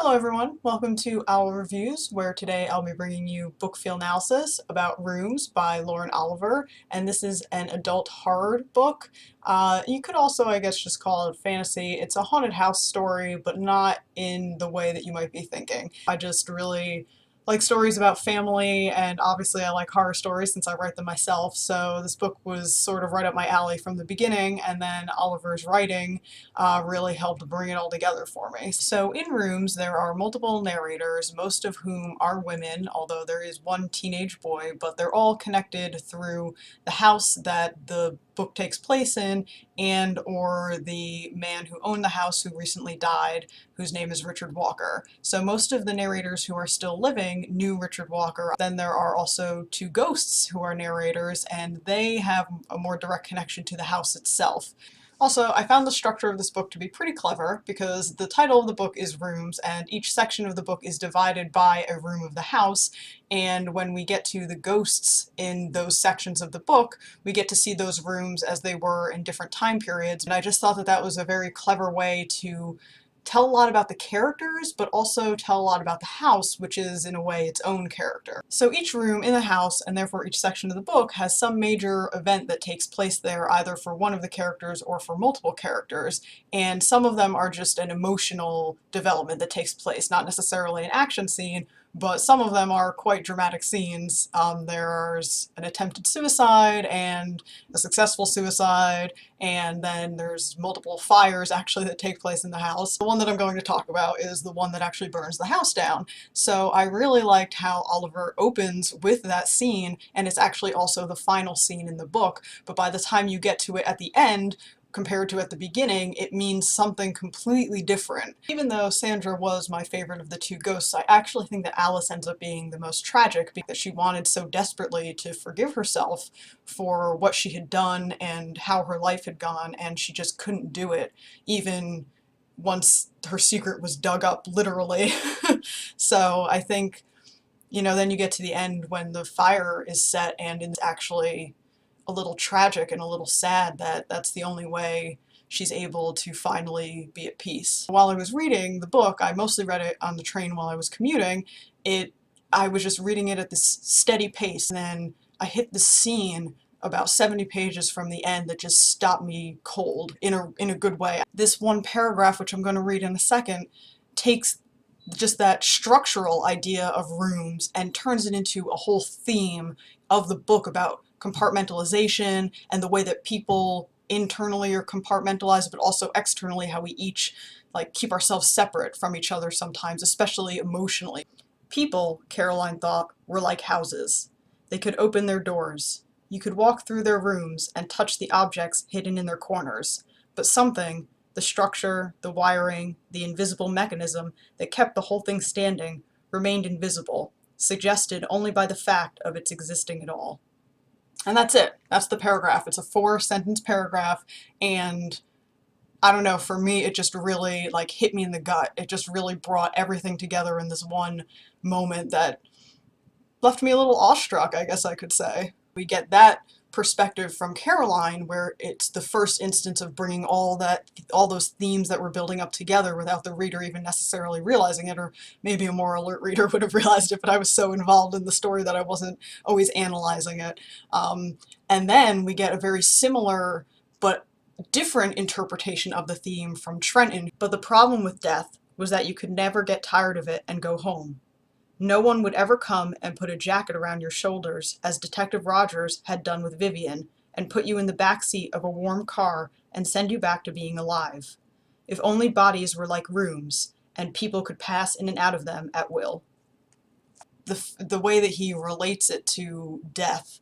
Hello everyone, welcome to Owl Reviews, where today I'll be bringing you book feelnalysis about Rooms by Lauren Oliver, and this is an adult horror book. You could also, I guess, just call it fantasy. It's a haunted house story, but not in the way that you might be thinking. I just really like stories about family, and obviously I like horror stories since I write them myself, so this book was sort of right up my alley from the beginning, and then Oliver's writing really helped bring it all together for me. So in Rooms there are multiple narrators, most of whom are women, although there is one teenage boy, but they're all connected through the house that the book takes place in and or the man who owned the house who recently died, whose name is Richard Walker. So most of the narrators who are still living knew Richard Walker. Then there are also two ghosts who are narrators, and they have a more direct connection to the house itself. Also, I found the structure of this book to be pretty clever because the title of the book is Rooms, and each section of the book is divided by a room of the house, and when we get to the ghosts in those sections of the book, we get to see those rooms as they were in different time periods, and I just thought that that was a very clever way to tell a lot about the characters, but also tell a lot about the house, which is, in a way, its own character. So each room in the house, and therefore each section of the book, has some major event that takes place there, either for one of the characters or for multiple characters, and some of them are just an emotional development that takes place, not necessarily an action scene, but some of them are quite dramatic scenes. There's an attempted suicide and a successful suicide, and then there's multiple fires actually that take place in the house. The one that I'm going to talk about is the one that actually burns the house down. So I really liked how Oliver opens with that scene, and it's actually also the final scene in the book, but by the time you get to it at the end, compared to at the beginning, it means something completely different. Even though Sandra was my favorite of the two ghosts, I actually think that Alice ends up being the most tragic because she wanted so desperately to forgive herself for what she had done and how her life had gone, and she just couldn't do it, even once her secret was dug up, literally. So I think, you know, then you get to the end when the fire is set and it's actually a little tragic and a little sad that that's the only way she's able to finally be at peace. While I was reading the book, I mostly read it on the train while I was commuting, I was just reading it at this steady pace, and then I hit the scene about 70 pages from the end that just stopped me cold in a good way. This one paragraph, which I'm going to read in a second, takes just that structural idea of rooms and turns it into a whole theme of the book about compartmentalization and the way that people internally are compartmentalized, but also externally, how we each keep ourselves separate from each other sometimes, especially emotionally. People, Caroline thought, were like houses. They could open their doors. You could walk through their rooms and touch the objects hidden in their corners, but something, the structure, the wiring, the invisible mechanism that kept the whole thing standing, remained invisible, suggested only by the fact of its existing at all. And that's it. That's the paragraph. It's a 4-sentence paragraph, and I don't know, for me it just really hit me in the gut. It just really brought everything together in this one moment that left me a little awestruck, I guess I could say. We get that perspective from Caroline, where it's the first instance of bringing all those themes that we're building up together without the reader even necessarily realizing it, or maybe a more alert reader would have realized it, but I was so involved in the story that I wasn't always analyzing it. And then we get a very similar but different interpretation of the theme from Trenton. But the problem with death was that you could never get tired of it and go home. No one would ever come and put a jacket around your shoulders, as Detective Rogers had done with Vivian, and put you in the back seat of a warm car and send you back to being alive. If only bodies were like rooms, and people could pass in and out of them at will. The way that he relates it to death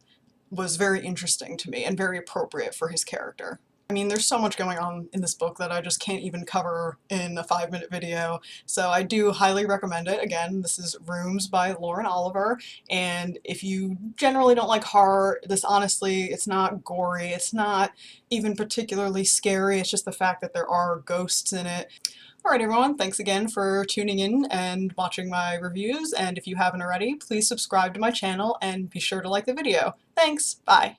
was very interesting to me and very appropriate for his character. I mean, there's so much going on in this book that I just can't even cover in a 5-minute video, so I do highly recommend it. Again, this is Rooms by Lauren Oliver, and if you generally don't like horror, this honestly, it's not gory, it's not even particularly scary, it's just the fact that there are ghosts in it. Alright everyone, thanks again for tuning in and watching my reviews, and if you haven't already, please subscribe to my channel and be sure to like the video. Thanks, bye!